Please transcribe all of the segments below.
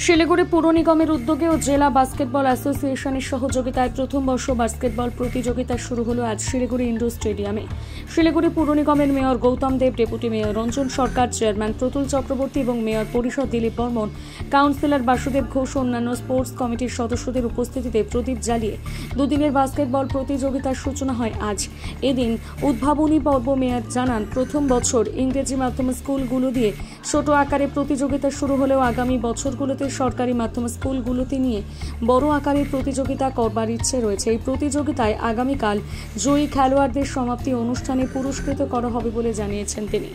শিলিগুড়ি পৌর নিগমের উদ্যোগে ও জেলা বাস্কেটবল অ্যাসোসিয়েশনের সহযোগিতায় প্রথম বর্ষ বাস্কেটবল প্রতিযোগিতা শুরু হলো আজ শিলিগুড়ি ইন্ডোর স্টেডিয়ামে। শিলিগুড়ি পৌর নিগমের মেয়র গৌতম দেব, ডেপুটি মেয়র রঞ্জন সরকার, চেয়ারম্যান প্রতুল চক্রবর্তী এবং মেয়র পরিষদ দিলীপ বর্মন, কাউন্সিলর বাসুদেব ঘোষ ও অন্যান্য স্পোর্টস কমিটির সদস্যদের উপস্থিতিতে প্রদীপ জ্বালিয়ে দুদিনের বাস্কেটবল প্রতিযোগিতার সূচনা হয় আজ। এদিন উদ্ভাবনী পর্ব মেয়র জানান, প্রথম বছর ইংরেজি মাধ্যম স্কুলগুলো দিয়ে ছোট আকারে প্রতিযোগিতা শুরু হলেও আগামী বছরগুলোতে সরকারি মাধ্যম স্কুলগুলোতে নিয়ে বড় আকারের প্রতিযোগিতা করবার ইচ্ছে রয়েছে। এই প্রতিযোগিতায় আগামীকাল জয়ী খেলোয়াড়দের সমাপ্তি অনুষ্ঠানে পুরস্কৃত করা হবে বলে জানিয়েছেন তিনি।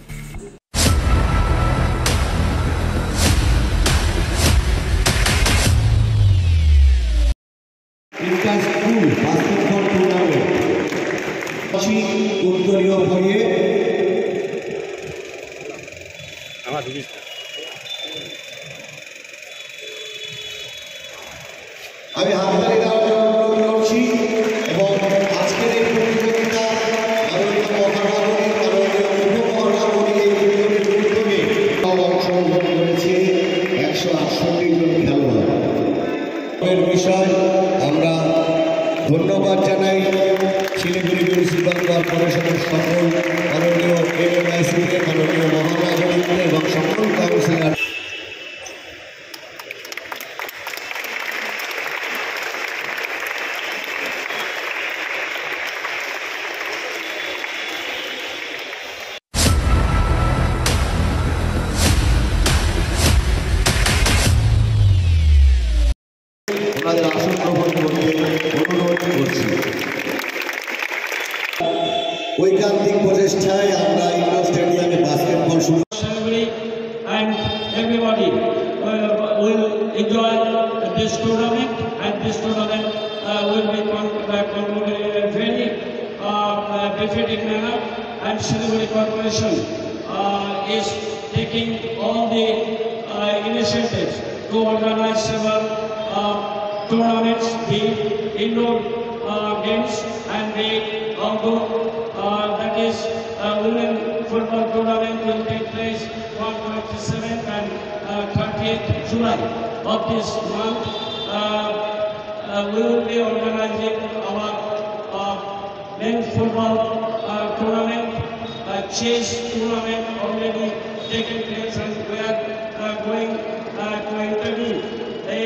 আমি হাততালি দেওয়ার জন্য অনুরোধ করছি এবং আজকের এই প্রতিযোগিতা অংশগ্রহণ করেছে 168 জন খেলোয়াড়ের বিষয় আমরা ধন্যবাদ জানাই শিলিগুড়ি মিউনিসিপ্যাল কর্পোরেশনের সকল মাননীয় এমএমআইসিকে, মাননীয় মহানগরীকে এবং সকল কাউন্সিলর। আসন গ্রহণ করতে অনুরোধ করছি। ঐকান্তিক প্রচেষ্টায় আমরা ইন্ডোর স্টেডিয়ামে বাস্কেটবল শুরু। And everybody will enjoy this tournament, and this tournament will be concluded in a very befitting manner. And Shiliguri Corporation is taking all the initiatives to organize several tournaments, the indoor games and the outdoor, that is women football tournament will take place from 27th and 30th July of this month. We will be organizing our men's football tournament, chess tournament already taken place, and we are going to interview a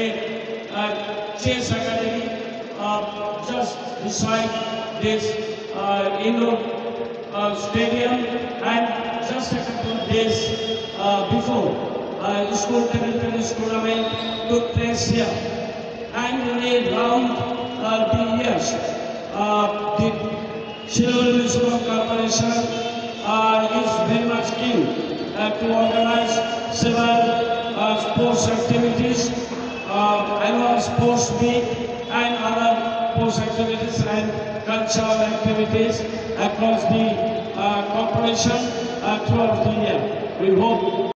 chess academy just beside this indoor stadium, and just a couple of days before school table tennis tournament took place here. And in a round the years, the Shiliguri Municipal Corporation is very much keen to organize several sports activities, annual sports meet and other sports activities and cultural activities across the corporation throughout the year. We hope